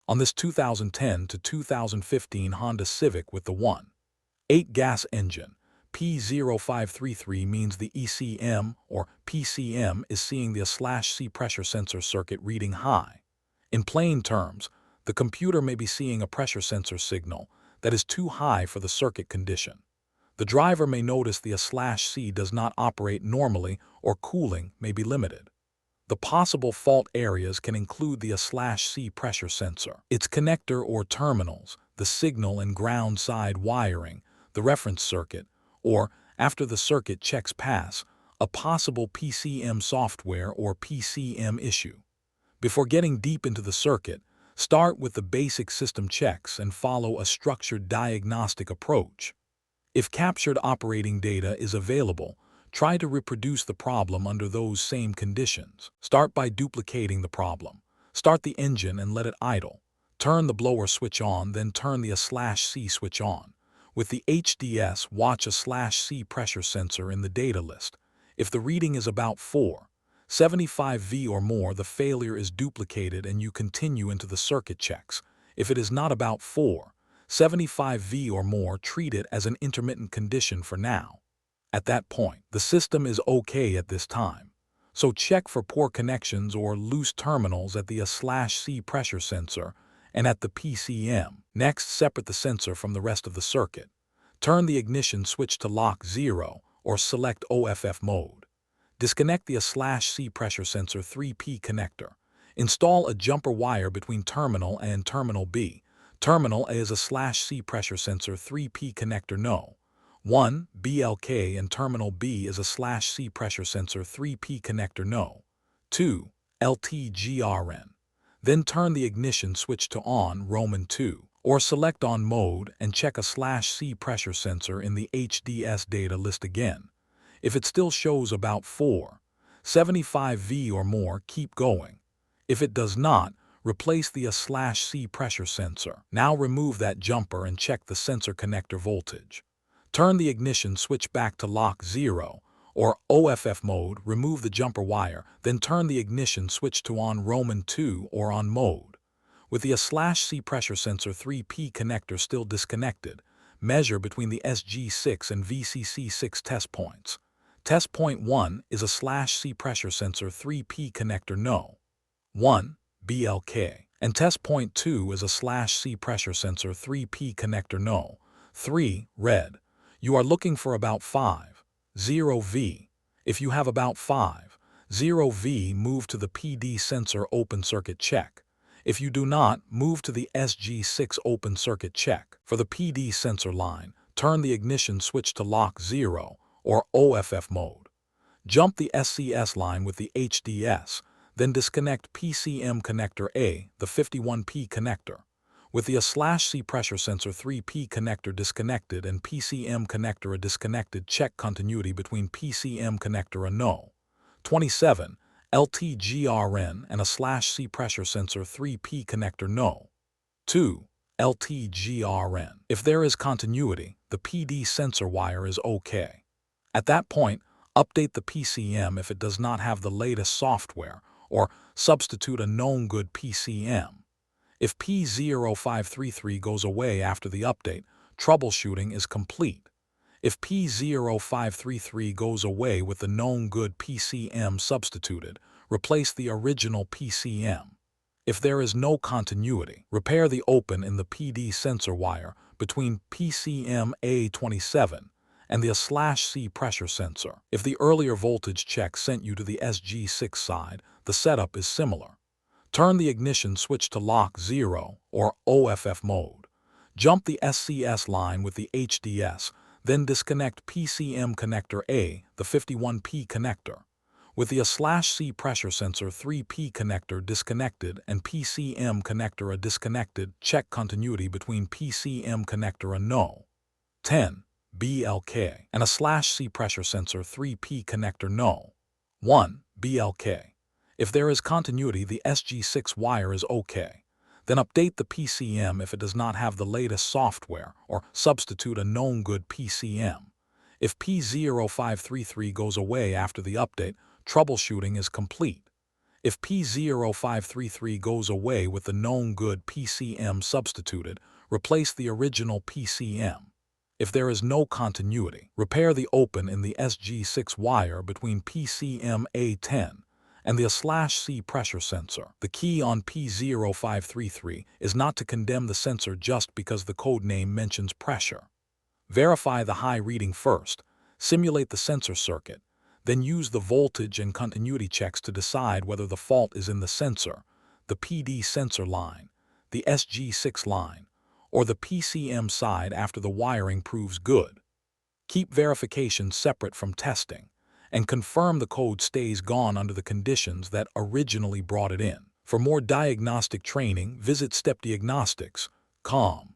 On this 2010 to 2015 Honda Civic with the 1.8 gas engine, P0533 means the ECM or PCM is seeing the A/C pressure sensor circuit reading high. In plain terms, the computer may be seeing a pressure sensor signal that is too high for the circuit condition. The driver may notice the A/C does not operate normally or cooling may be limited. The possible fault areas can include the A/C pressure sensor, its connector or terminals, the signal and ground side wiring, the reference circuit, or, after the circuit checks pass, a possible PCM software or PCM issue. Before getting deep into the circuit, start with the basic system checks and follow a structured diagnostic approach. If captured operating data is available, try to reproduce the problem under those same conditions. Start by duplicating the problem. Start the engine and let it idle. Turn the blower switch on, then turn the A/C switch on. With the HDS, watch A/C pressure sensor in the data list. If the reading is about 475 V or more, the failure is duplicated and you continue into the circuit checks. If it is not about 475 V or more, treat it as an intermittent condition for now. At that point, the system is okay at this time. So check for poor connections or loose terminals at the A/C pressure sensor and at the PCM. Next, separate the sensor from the rest of the circuit. Turn the ignition switch to lock 0 or select OFF mode. Disconnect the A/C pressure sensor 3P connector. Install a jumper wire between terminal A and terminal B. Terminal A is A/C pressure sensor 3P connector No. 1. BLK and terminal B is A/C pressure sensor 3P connector No. 2. LTGRN. Then turn the ignition switch to on Roman 2 or select on mode and check A/C pressure sensor in the HDS data list again. If it still shows about 475 V or more, keep going. If it does not, replace the A/C pressure sensor. Now remove that jumper and check the sensor connector voltage. Turn the ignition switch back to lock 0 or OFF mode, remove the jumper wire, then turn the ignition switch to on Roman 2 or on mode. With the A/C pressure sensor 3P connector still disconnected, measure between the SG6 and VCC6 test points. Test point 1 is A/C pressure sensor 3P connector No. 1. BLK, and test point 2 is A/C pressure sensor 3P connector No. 3. Red. You are looking for about 50 V. If you have about 50 V, move to the PD sensor open circuit check. If you do not, move to the SG6 open circuit check. For the PD sensor line, turn the ignition switch to lock 0 or OFF mode. Jump the SCS line with the HDS, then disconnect PCM connector A, the 51P connector. With the A/C pressure sensor 3P connector disconnected and PCM connector A disconnected, check continuity between PCM connector A No. 27, LTGRN and A/C pressure sensor 3P connector No. 2, LTGRN. If there is continuity, the PD sensor wire is okay. At that point, update the PCM if it does not have the latest software, or substitute a known good PCM. If P0533 goes away after the update, troubleshooting is complete. If P0533 goes away with the known good PCM substituted, replace the original PCM. If there is no continuity, repair the open in the PD sensor wire between PCM A27 and the A/C pressure sensor. If the earlier voltage check sent you to the SG6 side, the setup is similar. Turn the ignition switch to lock 0 or OFF mode. Jump the SCS line with the HDS, then disconnect PCM connector A, the 51P connector. With the A/C pressure sensor 3P connector disconnected and PCM connector A disconnected, check continuity between PCM connector A No. 10, BLK, and A/C pressure sensor 3P connector No. 1, BLK. If there is continuity, the SG6 wire is okay. Then update the PCM if it does not have the latest software, or substitute a known good PCM. If P0533 goes away after the update, troubleshooting is complete. If P0533 goes away with the known good PCM substituted, replace the original PCM. If there is no continuity, repair the open in the SG6 wire between PCM A10 and the /C pressure sensor. The key on P0533 is not to condemn the sensor just because the code name mentions pressure. Verify the high reading first, simulate the sensor circuit, then use the voltage and continuity checks to decide whether the fault is in the sensor, the PD sensor line, the SG6 line, or the PCM side after the wiring proves good. Keep verification separate from testing, and confirm the code stays gone under the conditions that originally brought it in. For more diagnostic training, visit stepdiagnostics.com.